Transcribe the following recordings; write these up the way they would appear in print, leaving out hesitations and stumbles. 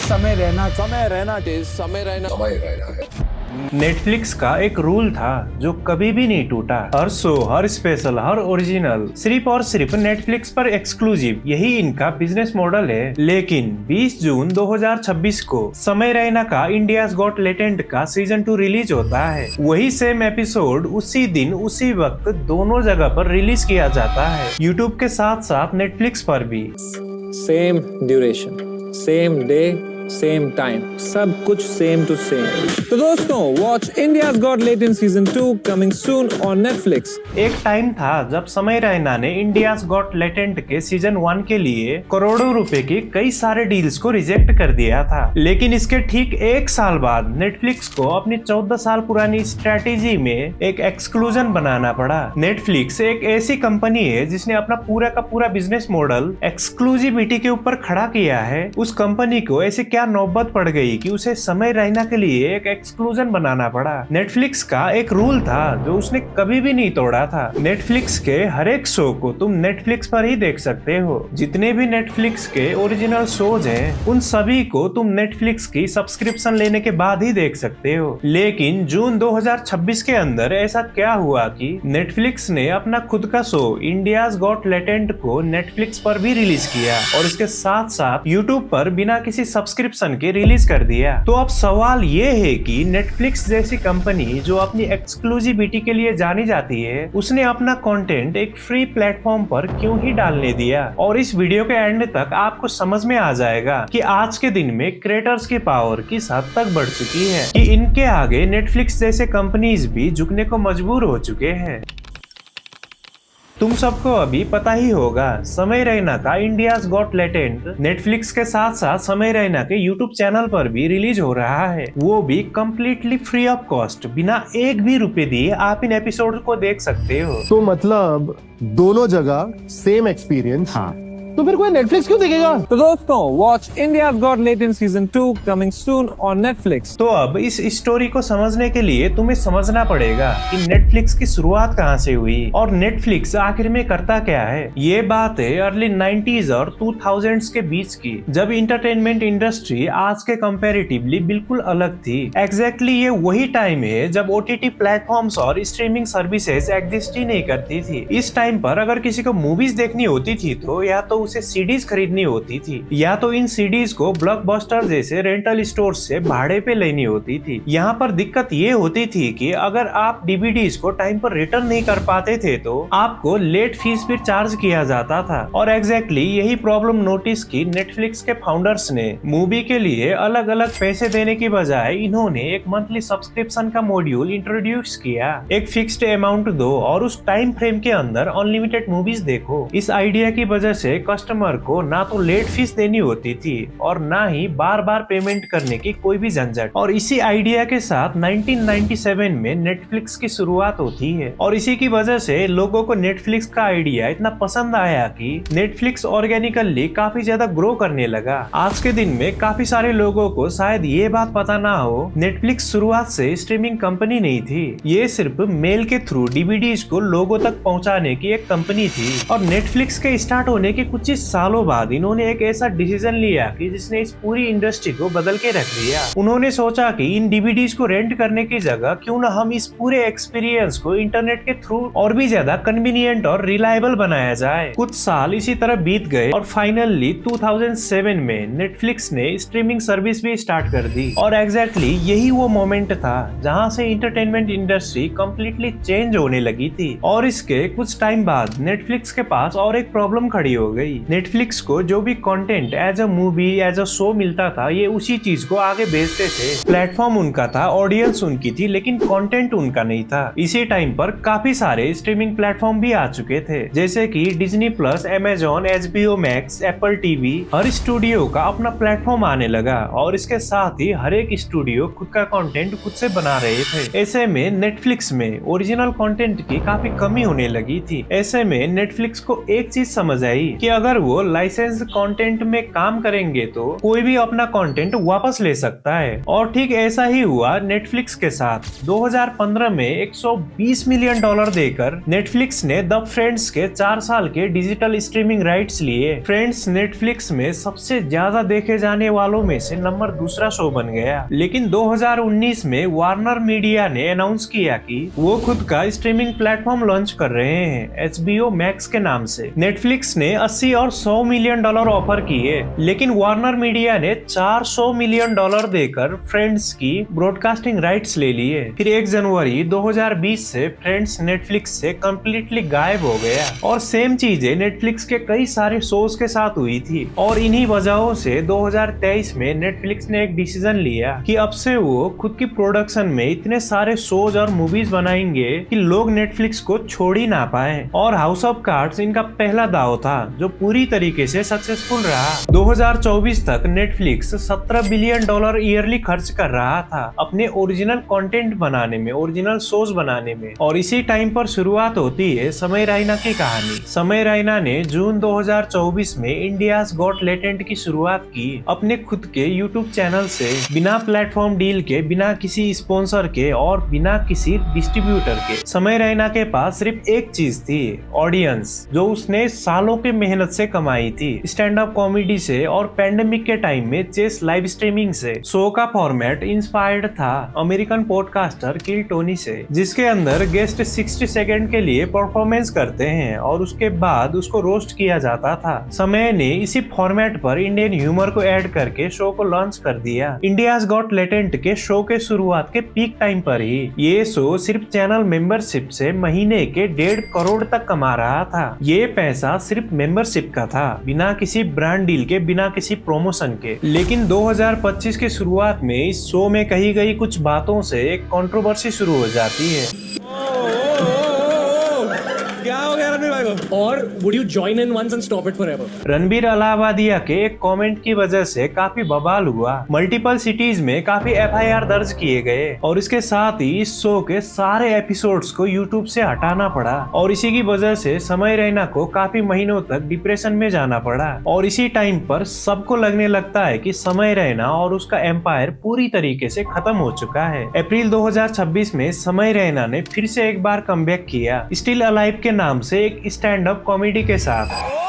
समय रहना है। नेटफ्लिक्स का एक रूल था जो कभी भी नहीं टूटा। हर शो, हर स्पेशल, हर ओरिजिनल सिर्फ और सिर्फ नेटफ्लिक्स पर एक्सक्लूसिव, यही इनका बिजनेस मॉडल है। लेकिन 20 जून 2026 को समय रैना का इंडियाज गॉट टैलेंट का सीजन 2 रिलीज होता है। वही सेम एपिसोड उसी दिन उसी वक्त दोनों जगह पर रिलीज किया जाता है, यूट्यूब के साथ साथ नेटफ्लिक्स पर भी। Same duration, same day, same time, सब कुछ सेम टू सेम। तो दोस्तों, watch India's got talent season 2 coming soon on Netflix. एक टाइम था जब समय रैना ने इंडियाज गॉट टैलेंट के सीजन 1 के लिए करोड़ों रुपए के कई सारे डील्स को रिजेक्ट कर दिया था। लेकिन इसके ठीक एक साल बाद नेटफ्लिक्स को अपनी 14 साल पुरानी स्ट्रेटेजी में एक एक्सक्लूजन बनाना पड़ा। नेटफ्लिक्स एक ऐसी कंपनी है जिसने अपना पूरा का पूरा बिजनेस मॉडल एक्सक्लूसिविटी के ऊपर खड़ा किया है। उस कंपनी को ऐसे क्या नौबत पड़ गई कि उसे समय रैना के लिए एक एक्सक्लूजन बनाना पड़ा। नेटफ्लिक्स का एक रूल था जो उसने कभी भी नहीं तोड़ा था। नेटफ्लिक्स के हर एक शो को तुम नेटफ्लिक्स पर ही देख सकते हो। जितने भी नेटफ्लिक्स के ओरिजिनल शोज हैं, उन सभी को तुम नेटफ्लिक्स की सब्सक्रिप्शन लेने के बाद ही देख सकते हो। लेकिन जून 2026 के अंदर ऐसा क्या हुआ कि नेटफ्लिक्स ने अपना खुद का शो इंडियाज गॉट टैलेंट को नेटफ्लिक्स पर भी रिलीज किया और इसके साथ साथ यूट्यूब पर बिना किसी सब्सक्रिप्शन के रिलीज कर दिया। तो अब सवाल ये है कि नेटफ्लिक्स जैसी कंपनी जो अपनी एक्सक्लूसिविटी के लिए जानी जाती है, उसने अपना कंटेंट एक फ्री प्लेटफॉर्म पर क्यों ही डालने दिया। और इस वीडियो के एंड तक आपको समझ में आ जाएगा कि आज के दिन में क्रिएटर्स की पावर किस हद तक बढ़ चुकी है कि इनके आगे नेटफ्लिक्स जैसे कंपनीज भी झुकने को मजबूर हो चुके हैं। तुम सबको अभी पता ही होगा, समय रैना का इंडियाज गॉट टैलेंट नेटफ्लिक्स के साथ साथ समय रैना के यूट्यूब चैनल पर भी रिलीज हो रहा है। वो भी कम्प्लीटली फ्री ऑफ कॉस्ट, बिना एक भी रुपए दिए आप इन एपिसोड को देख सकते हो। तो मतलब दोनों जगह सेम एक्सपीरियंस। हाँ, तो फिर कोई नेटफ्लिक्स क्यों देखेगा? तो दोस्तों, watch India's got talent season 2 coming soon on Netflix. तो अब इस स्टोरी को समझने के लिए तुम्हें समझना पड़ेगा कि नेटफ्लिक्स की शुरुआत कहाँ से हुई और नेटफ्लिक्स आखिर में करता क्या है। ये बात है अर्ली 90s और 2000s के बीच की, जब इंटरटेनमेंट इंडस्ट्री आज के कंपैरेटिवली बिल्कुल अलग थी। एग्जैक्टली ये वही टाइम है जब OTT प्लेटफॉर्म्स और स्ट्रीमिंग सर्विसेज एग्जिस्ट ही नहीं करती थी। इस टाइम पर अगर किसी को मूवीज देखनी होती थी तो या तो उसे सीडीज खरीदनी होती थी या तो इन सीडीज को ब्लॉकबस्टर जैसे रेंटल स्टोर से भाड़े पे लेनी होती थी। यहाँ पर दिक्कत ये होती थी कि अगर आप डीवीडीज को टाइम पर रिटर्न नहीं कर पाते थे तो आपको लेट फीस भी चार्ज किया जाता था। और एग्जैक्टली यही प्रॉब्लम नोटिस की नेटफ्लिक्स के फाउंडर्स ने। मूवी के लिए अलग अलग पैसे देने की बजाय इन्होंने एक मंथली सब्सक्रिप्शन का मॉड्यूल इंट्रोड्यूस किया। एक फिक्स्ड अमाउंट दो और उस टाइम फ्रेम के अंदर अनलिमिटेड मूवीज देखो। इस आइडिया की वजह से कस्टमर को ना तो लेट फीस देनी होती थी और ना ही बार बार पेमेंट करने की कोई भी झंझट। और इसी आइडिया के साथ 1997 में नेटफ्लिक्स की शुरुआत होती है और इसी की वजह से लोगों को नेटफ्लिक्स का आइडिया इतना पसंद आया कि नेटफ्लिक्स ऑर्गेनिकली काफी ज्यादा ग्रो करने लगा। आज के दिन में काफी सारे लोगों को शायद ये बात पता ना हो, नेटफ्लिक्स शुरुआत से स्ट्रीमिंग कंपनी नहीं थी। ये सिर्फ मेल के थ्रू डीवीडीज को लोगों तक पहुंचाने की एक कंपनी थी। और नेटफ्लिक्स के स्टार्ट होने के कुछ सालों बाद इन्होंने एक ऐसा डिसीजन लिया कि जिसने इस पूरी इंडस्ट्री को बदल के रख दिया। उन्होंने सोचा कि इन डीवीडीज को रेंट करने की जगह क्यों ना हम इस पूरे एक्सपीरियंस को इंटरनेट के थ्रू और भी ज्यादा कन्वीनियंट और रिलायबल बनाया जाए। कुछ साल इसी तरह बीत गए और फाइनली 2007 में नेटफ्लिक्स ने स्ट्रीमिंग सर्विस भी स्टार्ट कर दी। और एग्जैक्टली यही वो मोमेंट था जहां से इंटरटेनमेंट इंडस्ट्री कंप्लीटली चेंज होने लगी थी। और इसके कुछ टाइम बाद नेटफ्लिक्स के पास और एक प्रॉब्लम खड़ी हो गई। नेटफ्लिक्स को जो भी content as a movie, as a show मिलता था, ये उसी चीज को आगे भेजते थे। प्लेटफॉर्म उनका था, ऑडियंस उनकी थी, लेकिन कंटेंट उनका नहीं था। इसी टाइम पर काफी सारे स्ट्रीमिंग प्लेटफॉर्म भी आ चुके थे, जैसे कि Disney plus, Amazon, HBO max, Apple TV. हर स्टूडियो का अपना प्लेटफॉर्म आने लगा और इसके साथ ही हर एक स्टूडियो खुद का कंटेंट खुद से बना रहे थे। ऐसे में नेटफ्लिक्स में ओरिजिनल कंटेंट की काफी कमी होने लगी थी। ऐसे में नेटफ्लिक्स को एक चीज समझ आई कि अगर वो लाइसेंस कंटेंट में काम करेंगे तो कोई भी अपना कंटेंट वापस ले सकता है। और ठीक ऐसा ही हुआ नेटफ्लिक्स के साथ। 2015 में 120 मिलियन डॉलर देकर नेटफ्लिक्स ने द फ्रेंड्स के 4 साल के डिजिटल स्ट्रीमिंग राइट्स लिए। फ्रेंड्स नेटफ्लिक्स में सबसे ज्यादा देखे जाने वालों में से नंबर 2 शो बन गया। लेकिन 2019 में वार्नर मीडिया ने अनाउंस किया कि वो खुद का स्ट्रीमिंग प्लेटफॉर्म लॉन्च कर रहे हैं HBO मैक्स के नाम से। नेटफ्लिक्स ने 80 और 100 मिलियन डॉलर ऑफर किए, लेकिन वार्नर मीडिया ने 400 मिलियन डॉलर देकर फ्रेंड्स की ब्रॉडकास्टिंग राइट्स ले लिए। फिर 1 जनवरी 2020 से फ्रेंड्स नेटफ्लिक्स से कंप्लीटली गायब हो गया। और सेम चीजें नेटफ्लिक्स के कई सारे शोज के साथ हुई थी। और इन्हीं वजहों से 2023 में नेटफ्लिक्स ने एक डिसीजन लिया कि अब से वो खुद की प्रोडक्शन में इतने सारे शोज और मूवीज बनाएंगे कि लोग नेटफ्लिक्स को छोड़ ही ना पाए। और हाउस ऑफ कार्ड्स इनका पहला दाव था जो पूरी तरीके से सक्सेसफुल रहा। 2024 तक नेटफ्लिक्स 17 बिलियन डॉलर ईयरली खर्च कर रहा था अपने ओरिजिनल कंटेंट बनाने में, ओरिजिनल शोज बनाने में। और इसी टाइम पर शुरुआत होती है समय रैना की कहानी। समय रैना ने जून 2024 में इंडियाज गॉट टैलेंट की शुरुआत की अपने खुद के यूट्यूब चैनल से, बिना प्लेटफॉर्म डील के, बिना किसी स्पॉन्सर के और बिना किसी डिस्ट्रीब्यूटर के। समय रैना के पास सिर्फ एक चीज थी, ऑडियंस, जो उसने सालों की मेहनत से कमाई थी, स्टैंड अप कॉमेडी से और पैंडेमिक के टाइम में चेस लाइव स्ट्रीमिंग से। शो का फॉर्मेट इंस्पायर्ड था अमेरिकन पॉडकास्टर किल टोनी से, जिसके अंदर गेस्ट 60 सेकंड के लिए परफॉर्मेंस करते हैं और उसके बाद उसको रोस्ट किया जाता था। समय ने इसी फॉर्मेट पर इंडियन ह्यूमर को ऐड करके शो को लॉन्च कर दिया। इंडियाज गॉट टैलेंट के शो के शुरुआत के पीक टाइम पर ही ये शो सिर्फ चैनल मेंबरशिप से महीने के 1.5 करोड़ तक कमा रहा था। ये पैसा सिर्फ मेंबरशिप का था, बिना किसी ब्रांड डील के, बिना किसी प्रमोशन के। लेकिन 2025 की शुरुआत में इस शो में कही गई कुछ बातों से एक कंट्रोवर्सी शुरू हो जाती है। क्या हो गया रणबीर भाई को? और would you join in once and stop it forever? Ranbir Allahbadia के एक कमेंट की वजह से काफी बवाल हुआ। मल्टीपल सिटीज में काफी FIR दर्ज किए गए और इसके साथ ही इस शो के सारे एपिसोड्स को यूट्यूब से हटाना पड़ा। और इसी की वजह से समय रैना को काफी महीनों तक डिप्रेशन में जाना पड़ा। और इसी टाइम पर सबको लगने लगता है कि समय रैना और उसका एम्पायर पूरी तरीके से खत्म हो चुका है। अप्रैल 2026 में समय रैना ने फिर से एक बार कमबैक किया, स्टिल अलाइव के नाम से एक स्टैंड अप कॉमेडी के साथ।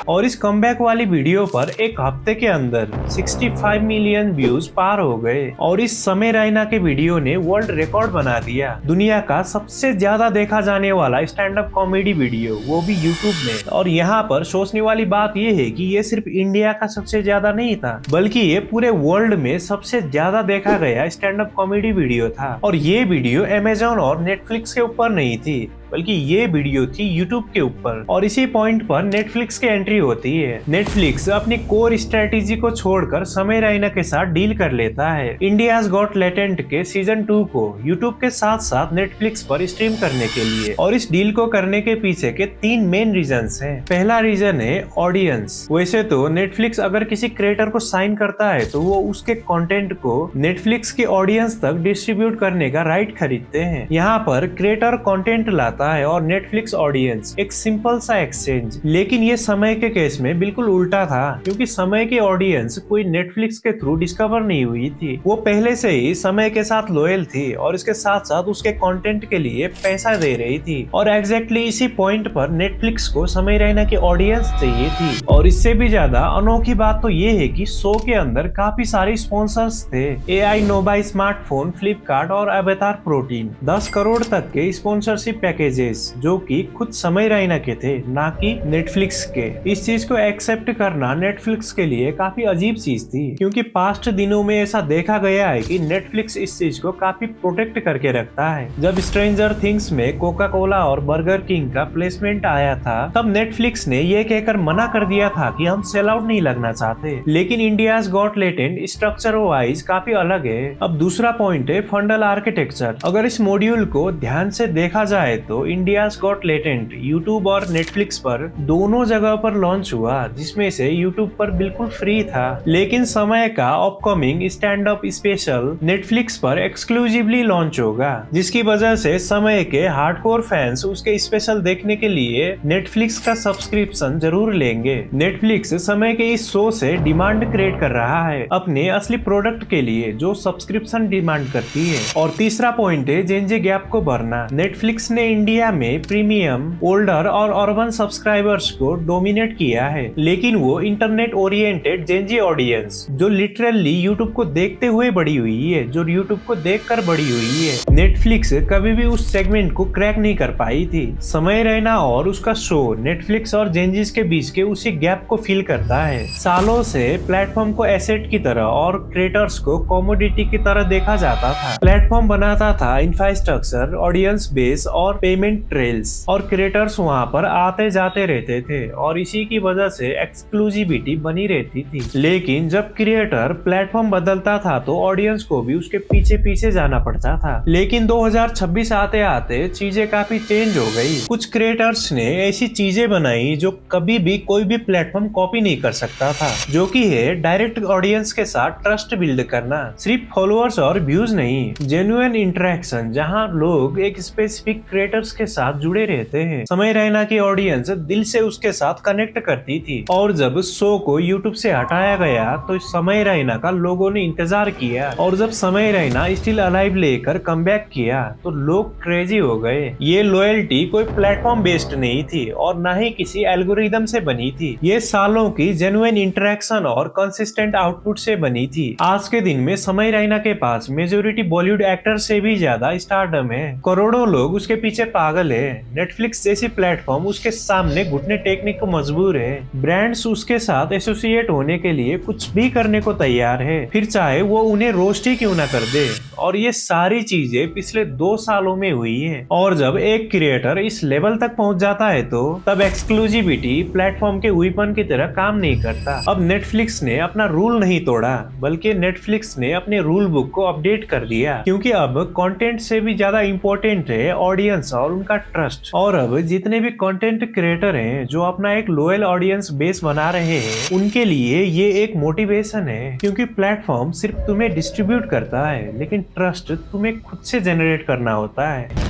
और इस कमबैक वाली वीडियो पर एक हफ्ते के अंदर 65 मिलियन व्यूज पार हो गए। और इस समय रैना के वीडियो ने वर्ल्ड रिकॉर्ड बना दिया, दुनिया का सबसे ज्यादा देखा जाने वाला स्टैंड अप कॉमेडी वीडियो, वो भी यूट्यूब में। और यहाँ पर सोचने वाली बात ये है कि ये सिर्फ इंडिया का सबसे ज्यादा नहीं था, बल्कि ये पूरे वर्ल्ड में सबसे ज्यादा देखा गया स्टैंड अप कॉमेडी वीडियो था। और ये वीडियो अमेजोन और नेटफ्लिक्स के ऊपर नहीं थी, बल्कि ये वीडियो थी यूट्यूब के ऊपर। और इसी पॉइंट पर नेटफ्लिक्स की एंट्री होती है। नेटफ्लिक्स अपनी कोर स्ट्रेटेजी को छोड़कर समय रैना के साथ डील कर लेता है इंडियाज गॉट टैलेंट के सीजन 2 को यूट्यूब के साथ साथ नेटफ्लिक्स पर स्ट्रीम करने के लिए। और इस डील को करने के पीछे के 3 मेन रीजंस हैं। पहला रीजन है ऑडियंस। वैसे तो नेटफ्लिक्स अगर किसी क्रिएटर को साइन करता है तो वो उसके कंटेंट को नेटफ्लिक्स के ऑडियंस तक डिस्ट्रीब्यूट करने का राइट खरीदते हैं। यहाँ पर क्रिएटर कंटेंट लाता है और नेटफ्लिक्स ऑडियंस, एक सिंपल सा एक्सचेंज। लेकिन ये समय के केस में बिल्कुल उल्टा था, क्योंकि समय की ऑडियंस कोई नेटफ्लिक्स के थ्रू डिस्कवर नहीं हुई थी। वो पहले से ही समय के साथ लॉयल थी और इसके साथ साथ उसके कंटेंट के लिए पैसा दे रही थी। और एग्जैक्टली इसी पॉइंट पर नेटफ्लिक्स को समय रैना की ऑडियंस चाहिए थी। और इससे भी ज्यादा अनोखी बात तो ये है कि शो के अंदर काफी सारे स्पॉन्सर्स थे। AI नोबा स्मार्टफोन, फ्लिपकार्ट और अवतार प्रोटीन। 10 करोड़ तक के स्पॉन्सरशिप पैकेज जो कि खुद समय रैना के थे, ना कि नेटफ्लिक्स के। इस चीज को एक्सेप्ट करना नेटफ्लिक्स के लिए काफी अजीब चीज थी, क्योंकि पास्ट दिनों में ऐसा देखा गया है कि नेटफ्लिक्स इस चीज को काफी प्रोटेक्ट करके रखता है। जब स्ट्रेंजर थिंग्स में कोका कोला और बर्गर किंग का प्लेसमेंट आया था, तब नेटफ्लिक्स ने ये कहकर मना कर दिया था कि हम सेल आउट नहीं लगना चाहते। लेकिन India's got talent structure wise काफी अलग है। अब दूसरा पॉइंट है फंडल आर्किटेक्चर। अगर इस मॉड्यूल को ध्यान से देखा जाए तो show India's got latent YouTube और नेटफ्लिक्स पर दोनों जगह पर लॉन्च हुआ, जिसमें से यूट्यूब पर बिल्कुल फ्री था, लेकिन समय का upcoming stand up special Netflix पर एक्सक्लूसिवली लॉन्च होगा, जिसकी वजह से समय के हार्डकोर फैंस उसके स्पेशल देखने के लिए नेटफ्लिक्स का सब्सक्रिप्शन जरूर लेंगे। नेटफ्लिक्स समय के इस शो से डिमांड क्रिएट कर रहा है अपने असली प्रोडक्ट के लिए, जो सब्सक्रिप्शन डिमांड करती है। और तीसरा पॉइंट है जेनजी गैप को भरना। नेटफ्लिक्स ने इंडिया में प्रीमियम, ओल्डर और अर्बन सब्सक्राइबर्स को डोमिनेट किया है, लेकिन वो इंटरनेट ओरिएंटेड जेनजी ऑडियंस जो लिटरली यूट्यूब को देखते हुए बड़ी हुई है, जो यूट्यूब को देखकर बड़ी हुई है, नेटफ्लिक्स कभी भी उस सेगमेंट को क्रैक नहीं कर पाई थी। समय रैना और उसका शो नेटफ्लिक्स और जेनजीज के बीच के उसी गैप को फील करता है। सालों से प्लेटफॉर्म को एसेट की तरह और क्रिएटर्स को कमोडिटी की तरह देखा जाता था। प्लेटफॉर्म बनाता था इंफ्रास्ट्रक्चर, ऑडियंस बेस और पेमेंट ट्रेल्स, और क्रिएटर्स वहां पर आते जाते रहते थे और इसी की वजह से एक्सक्लूसिविटी बनी रहती थी। लेकिन जब क्रिएटर प्लेटफॉर्म बदलता था तो ऑडियंस को भी उसके पीछे पीछे जाना पड़ता था। लेकिन 2026 आते आते चीजें काफी चेंज हो गई। कुछ क्रिएटर्स ने ऐसी चीजें बनाई जो कभी भी कोई भी प्लेटफॉर्म कॉपी नहीं कर सकता था, जो कि है डायरेक्ट ऑडियंस के साथ ट्रस्ट बिल्ड करना। सिर्फ फॉलोअर्स और व्यूज नहीं, जेन्युइन इंटरेक्शन, जहां लोग एक स्पेसिफिक क्रिएटर्स के साथ जुड़े रहते हैं। समय रैना की ऑडियंस दिल से उसके साथ कनेक्ट करती थी, और जब शो को यूट्यूब से हटाया गया तो समय रैना का लोगों ने इंतजार किया, और जब समय रैना स्टिल अलाइव लेकर कमबैक किया तो लोग क्रेजी हो गए। ये लॉयल्टी कोई प्लेटफॉर्म बेस्ड नहीं थी और ना ही किसी एल्गोरिदम से बनी थी, ये सालों की जेन्युइन इंटरेक्शन और कंसिस्टेंट आउटपुट से बनी थी। आज के दिन में समय रैना के पास मेजोरिटी बॉलीवुड एक्टर से भी ज्यादा स्टारडम है, करोड़ों लोग उसके पीछे पागल है। नेटफ्लिक्स जैसी प्लेटफॉर्म उसके सामने घुटने टेकने को मजबूर है। ब्रांड्स उसके साथ एसोसिएट होने के लिए कुछ भी करने को तैयार है, फिर चाहे वो उन्हें रोस्ट ही क्यों ना कर दे। और ये सारी चीजें पिछले 2 सालों में हुई है। और जब एक क्रिएटर इस लेवल तक पहुंच जाता है तो तब एक्सक्लूसिविटी प्लेटफॉर्म के वीपन की तरह काम नहीं करता। अब नेटफ्लिक्स ने अपना रूल नहीं तोड़ा, बल्कि नेटफ्लिक्स ने अपने रूल बुक को अपडेट कर दिया, क्योंकि अब कंटेंट से भी ज्यादा इंपॉर्टेंट है ऑडियंस और उनका ट्रस्ट। और अब जितने भी कंटेंट क्रिएटर हैं जो अपना एक लॉयल ऑडियंस बेस बना रहे हैं, उनके लिए ये एक मोटिवेशन है, क्योंकि प्लेटफॉर्म सिर्फ तुम्हें डिस्ट्रीब्यूट करता है, लेकिन ट्रस्ट तुम्हें खुद से जनरेट करना होता है।